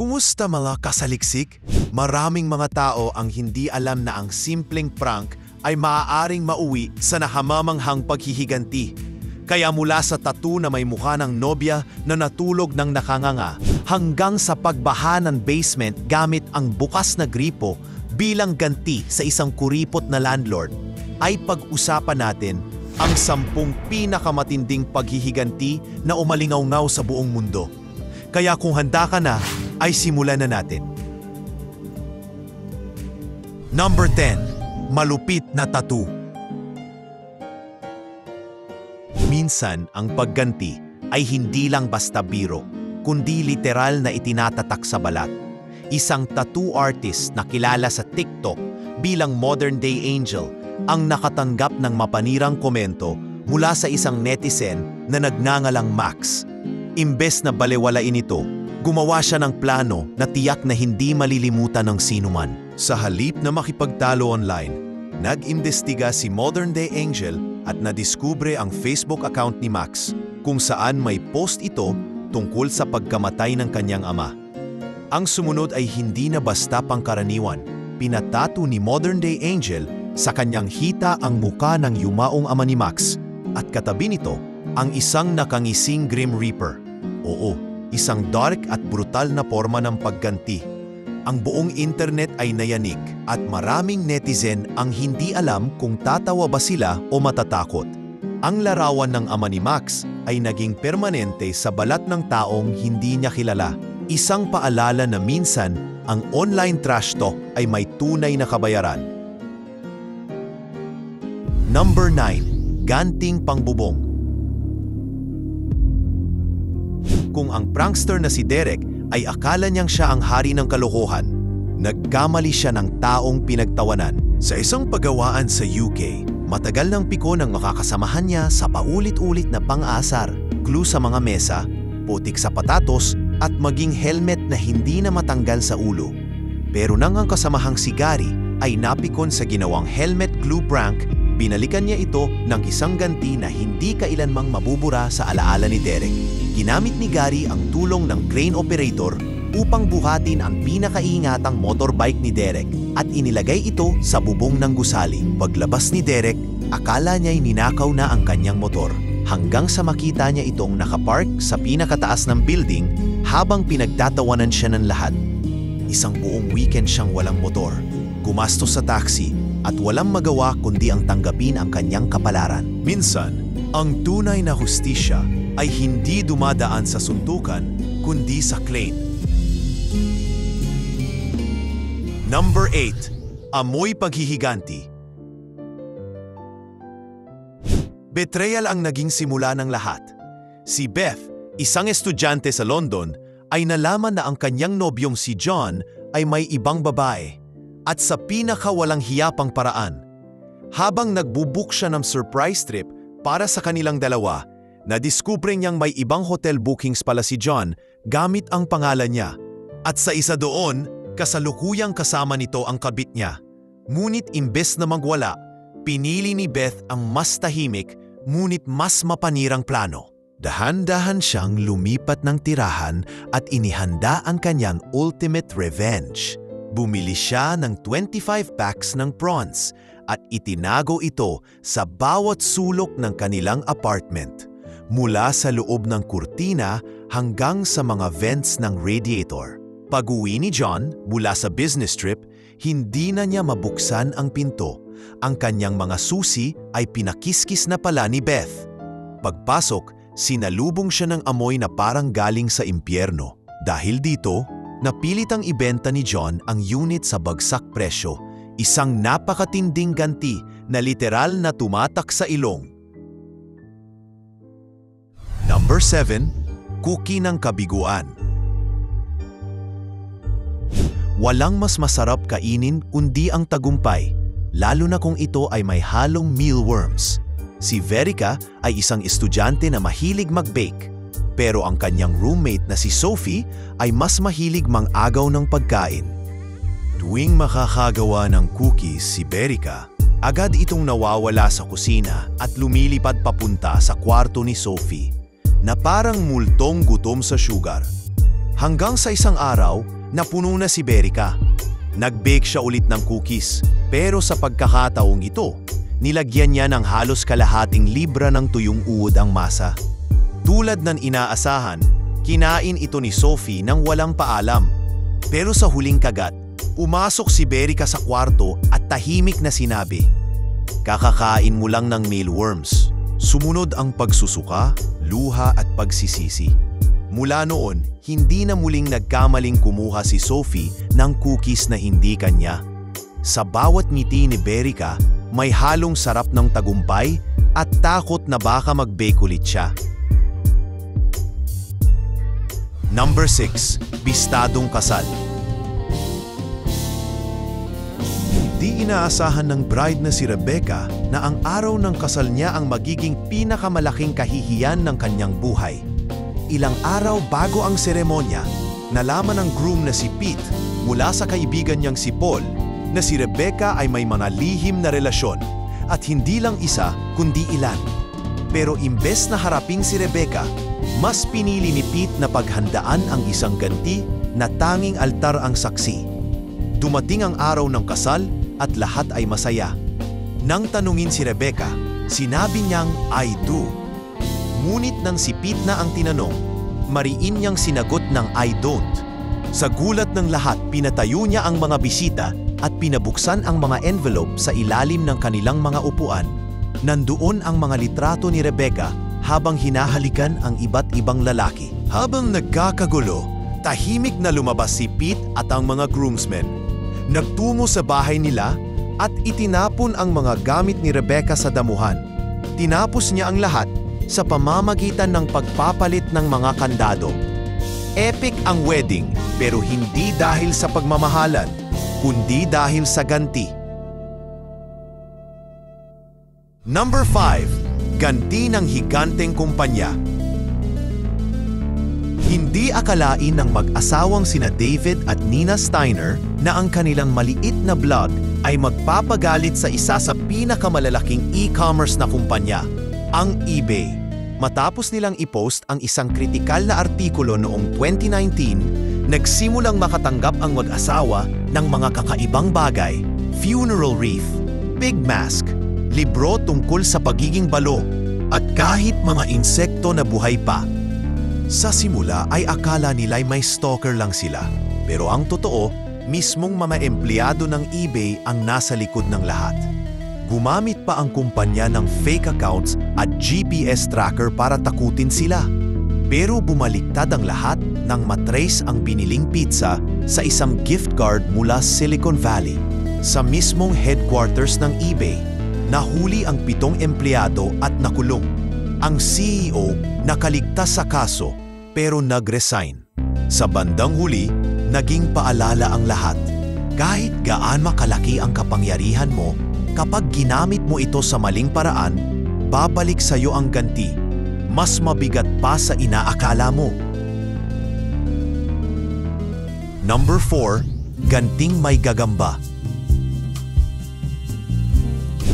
Kumusta mga kasaliksik? Maraming mga tao ang hindi alam na ang simpleng prank ay maaaring mauwi sa nahamamanghang paghihiganti. Kaya mula sa tattoo na may mukha ng nobya na natulog ng nakanganga hanggang sa pagbaha ng basement gamit ang bukas na gripo bilang ganti sa isang kuripot na landlord, ay pag-usapan natin ang 10 pinakamatinding paghihiganti na umalingaw-ngaw sa buong mundo. Kaya kung handa ka na, ay simulan na natin. Number 10. Malupit na tattoo. Minsan, ang pagganti ay hindi lang basta biro, kundi literal na itinatatak sa balat. Isang tattoo artist na kilala sa TikTok bilang Modern Day Angel ang nakatanggap ng mapanirang komento mula sa isang netizen na nagngangalang Max. Imbes na balewalain ito, gumawa siya ng plano na tiyak na hindi malilimutan ng sinuman. Sa halip na makipagtalo online, nag-imbestiga si Modern Day Angel at nadiskubre ang Facebook account ni Max kung saan may post ito tungkol sa pagkamatay ng kanyang ama. Ang sumunod ay hindi na basta pangkaraniwan. Pinatato ni Modern Day Angel sa kanyang hita ang muka ng yumaong ama ni Max at katabi nito ang isang nakangising Grim Reaper. Oo, isang dark at brutal na forma ng pagganti. Ang buong internet ay nayanig at maraming netizen ang hindi alam kung tatawa ba sila o matatakot. Ang larawan ng ama ni Max ay naging permanente sa balat ng taong hindi niya kilala. Isang paalala na minsan ang online trash talk ay may tunay na kabayaran. Number 9. Ganting pangbubong. Kung ang prankster na si Derek ay akala niyang siya ang hari ng kalokohan, nagkamali siya ng taong pinagtawanan. Sa isang pagawaan sa UK, matagal ng piko ng makakasamahan niya sa paulit-ulit na pang-asar, glue sa mga mesa, putik sa patatos at maging helmet na hindi na matanggal sa ulo. Pero nang ang kasamahang si Gary ay napikon sa ginawang helmet glue prank, binalikan niya ito ng isang ganti na hindi kailanmang mabubura sa alaala ni Derek. Ginamit ni Gary ang tulong ng crane operator upang buhatin ang pinakaiingatang motorbike ni Derek at inilagay ito sa bubong ng gusali. Paglabas ni Derek, akala niya'y ninakaw na ang kanyang motor hanggang sa makita niya itong nakapark sa pinakataas ng building habang pinagtatawanan siya ng lahat. Isang buong weekend siyang walang motor, gumastos sa taxi at walang magawa kundi ang tanggapin ang kanyang kapalaran. Minsan, ang tunay na hustisya ay hindi dumadaan sa suntukan kundi sa claim. Number 8. Amoy paghihiganti. Betrayal ang naging simula ng lahat. Si Beth, isang estudyante sa London, ay nalaman na ang kanyang nobyong si John ay may ibang babae at sa pinakawalang hiyapang paraan. Habang nagbubook siya ng surprise trip para sa kanilang dalawa, nadiskubre niyang may ibang hotel bookings pala si John gamit ang pangalan niya. At sa isa doon, kasalukuyang kasama nito ang kabit niya. Ngunit imbes na magwala, pinili ni Beth ang mas tahimik ngunit mas mapanirang plano. Dahan-dahan siyang lumipat ng tirahan at inihanda ang kanyang ultimate revenge. Bumili siya ng 25 packs ng prawns at itinago ito sa bawat sulok ng kanilang apartment, mula sa loob ng kurtina hanggang sa mga vents ng radiator. Pag-uwi ni John mula sa business trip, hindi na niya mabuksan ang pinto. Ang kanyang mga susi ay pinakiskis na pala ni Beth. Pagpasok, sinalubong siya ng amoy na parang galing sa impyerno. Dahil dito, napilitang ibenta ni John ang unit sa bagsak presyo, isang napakatinding ganti na literal na tumatak sa ilong. Number 7. Cookie ng kabiguan. Walang mas masarap kainin kundi ang tagumpay, lalo na kung ito ay may halong mealworms. Si Verica ay isang estudyante na mahilig mag-bake, pero ang kanyang roommate na si Sophie ay mas mahilig mang-agaw ng pagkain. Tuwing makakagawa ng cookies si Verica, agad itong nawawala sa kusina at lumilipad papunta sa kwarto ni Sophie, na parang multong gutom sa sugar. Hanggang sa isang araw, napuno na si Berica. Nag-bake siya ulit ng cookies, pero sa pagkakataong ito, nilagyan niya ng halos kalahating libra ng tuyong uod ang masa. Tulad ng inaasahan, kinain ito ni Sophie nang walang paalam. Pero sa huling kagat, umasok si Berica sa kwarto at tahimik na sinabi, "Kakakain mo lang ng mealworms." Sumunod ang pagsusuka, luha at pagsisisi. Mula noon, hindi na muling nagkamaling kumuha si Sophie ng cookies na hindi kanya. Sa bawat ngiti ni Berica, may halong sarap ng tagumpay at takot na baka mag-bake ulit siya. Number 6. Bistadong kasal. Di inaasahan ng bride na si Rebecca na ang araw ng kasal niya ang magiging pinakamalaking kahihiyan ng kanyang buhay. Ilang araw bago ang seremonya, nalaman ng groom na si Pete mula sa kaibigan niyang si Paul na si Rebecca ay may mga lihim na relasyon at hindi lang isa kundi ilan. Pero imbes na harapin si Rebecca, mas pinili ni Pete na paghandaan ang isang ganti na tanging altar ang saksi. Dumating ang araw ng kasal at lahat ay masaya. Nang tanungin si Rebecca, sinabi niyang I do. Ngunit nang si Pete na ang tinanong, mariin niyang sinagot ng I don't. Sa gulat ng lahat, pinatayo niya ang mga bisita at pinabuksan ang mga envelope sa ilalim ng kanilang mga upuan. Nandoon ang mga litrato ni Rebecca habang hinahalikan ang iba't ibang lalaki. Habang nagkakagulo, tahimik na lumabas si Pete at ang mga groomsmen. Nagtungo sa bahay nila at itinapon ang mga gamit ni Rebecca sa damuhan. Tinapos niya ang lahat sa pamamagitan ng pagpapalit ng mga kandado. Epic ang wedding, pero hindi dahil sa pagmamahalan, kundi dahil sa ganti. Number 5. Ganti ng higanteng kumpanya. Hindi akalain ng mag-asawang sina David at Nina Steiner na ang kanilang maliit na blog ay magpapagalit sa isa sa pinakamalalaking e-commerce na kumpanya, ang eBay. Matapos nilang i-post ang isang kritikal na artikulo noong 2019, nagsimulang makatanggap ang mag-asawa ng mga kakaibang bagay, funeral wreath, pig mask, libro tungkol sa pagiging balo, at kahit mga insekto na buhay pa. Sa simula ay akala nila'y may stalker lang sila, pero ang totoo, mismong mga empleyado ng eBay ang nasa likod ng lahat. Gumamit pa ang kumpanya ng fake accounts at GPS tracker para takutin sila. Pero bumaliktad ang lahat nang matrace ang biniling pizza sa isang gift card mula Silicon Valley. Sa mismong headquarters ng eBay, nahuli ang 7 empleyado at nakulong. Ang CEO nakaligtas sa kaso pero nag-resign. Sa bandang huli, naging paalala ang lahat. Kahit gaano kalaki ang kapangyarihan mo, kapag ginamit mo ito sa maling paraan, babalik sa iyo ang ganti. Mas mabigat pa sa inaakala mo. Number 4. Ganting may gagamba.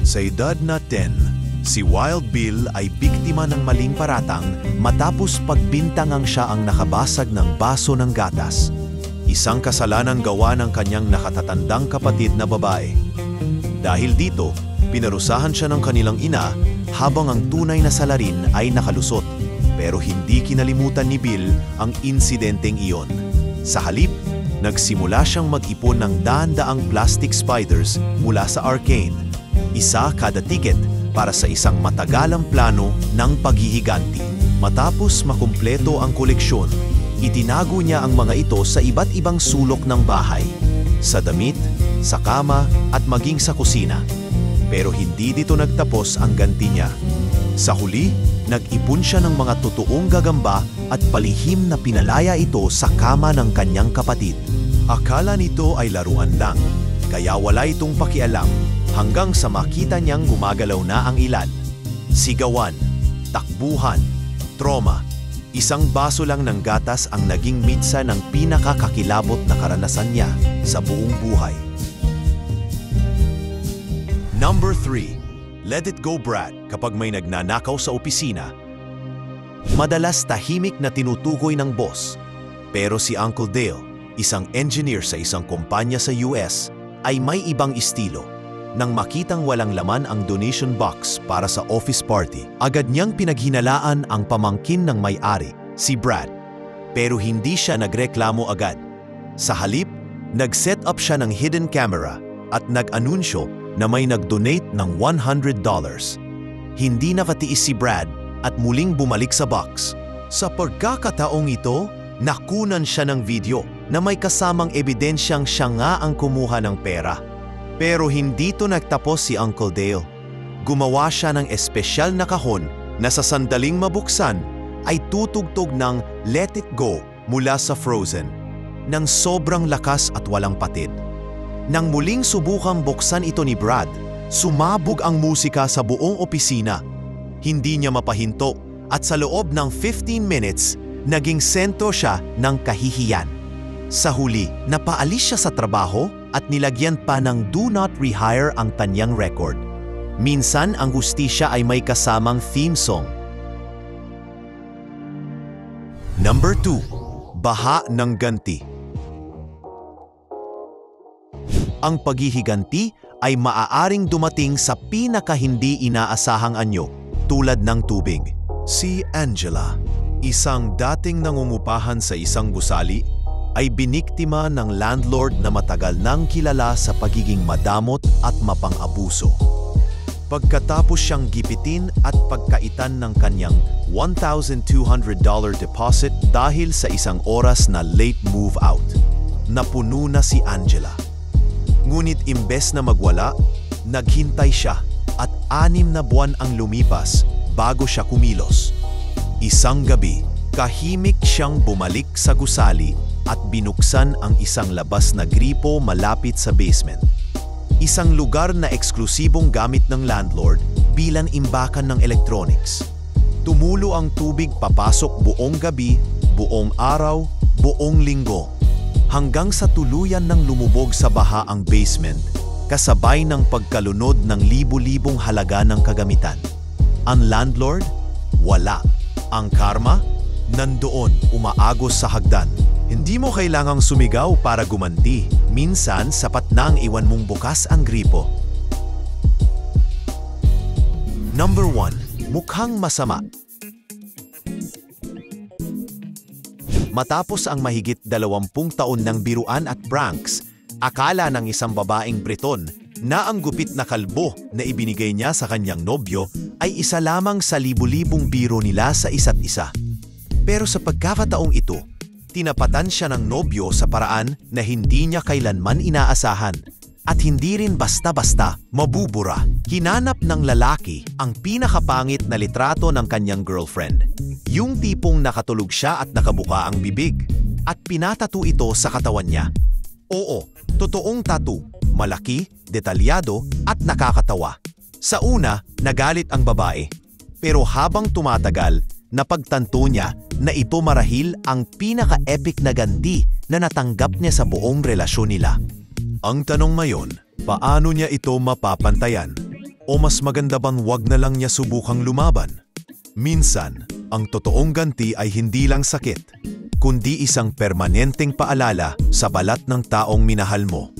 Sa edad na 10, si Wild Bill ay biktima ng maling paratang matapos pagbintangang siya ang nakabasag ng baso ng gatas. Isang kasalanang gawa ng kanyang nakatatandang kapatid na babae. Dahil dito, pinarusahan siya ng kanilang ina habang ang tunay na salarin ay nakalusot. Pero hindi kinalimutan ni Bill ang insidenteng iyon. Sa halip, nagsimula siyang mag-ipon ng daan-daang plastic spiders mula sa arcade. Isa kada ticket para sa isang matagalang plano ng paghihiganti. Matapos makumpleto ang koleksyon, itinago niya ang mga ito sa iba't ibang sulok ng bahay. Sa damit, sa kama at maging sa kusina. Pero hindi dito nagtapos ang ganti niya. Sa huli, nag-ipon siya ng mga totoong gagamba at palihim na pinalaya ito sa kama ng kanyang kapatid. Akala nito ay laruan lang, kaya wala itong pakialam hanggang sa makita niyang gumagalaw na ang ilan. Sigawan, takbuhan, trauma. Isang baso lang ng gatas ang naging mitsa ng pinakakakilabot na karanasan niya sa buong buhay. Number 3. Let it go, Brad. Kapag may nagnanakaw sa opisina, madalas tahimik na tinutukoy ng boss. Pero si Uncle Dale, isang engineer sa isang kumpanya sa US, ay may ibang estilo. Nang makitang walang laman ang donation box para sa office party, agad niyang pinaghinalaan ang pamangkin ng may-ari, si Brad. Pero hindi siya nagreklamo agad. Sa halip, nag-set up siya ng hidden camera at nag-anunsyo na may nag-donate ng $100. Hindi nakatiis si Brad at muling bumalik sa box. Sa pagkakataong ito, nakunan siya ng video na may kasamang ebidensyang siya nga ang kumuha ng pera. Pero hindi to nagtapos si Uncle Dale. Gumawa siya ng espesyal na kahon na sa sandaling mabuksan ay tutugtog ng Let It Go mula sa Frozen, nang sobrang lakas at walang patid. Nang muling subukang buksan ito ni Brad, sumabog ang musika sa buong opisina. Hindi niya mapahinto at sa loob ng 15 minutes, naging sentro siya ng kahihiyan. Sa huli, napaalis siya sa trabaho at nilagyan pa ng do not rehire ang kanyang record. Minsan ang hustisya ay may kasamang theme song. Number 2. Baha ng ganti. Ang paghihiganti ay maaaring dumating sa pinaka-hindi inaasahang anyo, tulad ng tubig. Si Angela, isang dating nangungupahan sa isang gusali, ay biniktima ng landlord na matagal nang kilala sa pagiging madamot at mapang-abuso. Pagkatapos siyang gipitin at pagkaitan ng kanyang $1,200 deposit dahil sa isang oras na late move out, napuno na si Angela. Ngunit imbes na magwala, naghintay siya at 6 na buwan ang lumipas bago siya kumilos. Isang gabi, kahimik siyang bumalik sa gusali at binuksan ang isang labas na gripo malapit sa basement. Isang lugar na eksklusibong gamit ng landlord bilang imbakan ng electronics. Tumulo ang tubig papasok buong gabi, buong araw, buong linggo, hanggang sa tuluyan ng lumubog sa baha ang basement, kasabay ng pagkalunod ng libu-libong halaga ng kagamitan. Ang landlord? Wala. Ang karma? Nandoon, umaagos sa hagdan. Hindi mo kailangang sumigaw para gumanti. Minsan, sapat na ang iwan mong bukas ang gripo. Number 1. Mukhang masama. Matapos ang mahigit 20 taon ng biruan at pranks, akala ng isang babaeng Briton na ang gupit na kalbo na ibinigay niya sa kanyang nobyo ay isa lamang sa libu-libong biro nila sa isa't isa. Pero sa pagkakataong ito, tinapatan siya ng nobyo sa paraan na hindi niya kailanman inaasahan at hindi rin basta-basta mabubura. Hinanap ng lalaki ang pinakapangit na litrato ng kanyang girlfriend. Yung tipong nakatulog siya at nakabuka ang bibig at pinatato ito sa katawan niya. Oo, totoong tattoo, malaki, detalyado at nakakatawa. Sa una, nagalit ang babae. Pero habang tumatagal, napagtanto niya na ito marahil ang pinaka-epic na ganti na natanggap niya sa buong relasyon nila. Ang tanong ngayon, paano niya ito mapapantayan? O mas maganda bang wag na lang niya subukang lumaban? Minsan, ang totoong ganti ay hindi lang sakit, kundi isang permanenteng paalala sa balat ng taong minahal mo.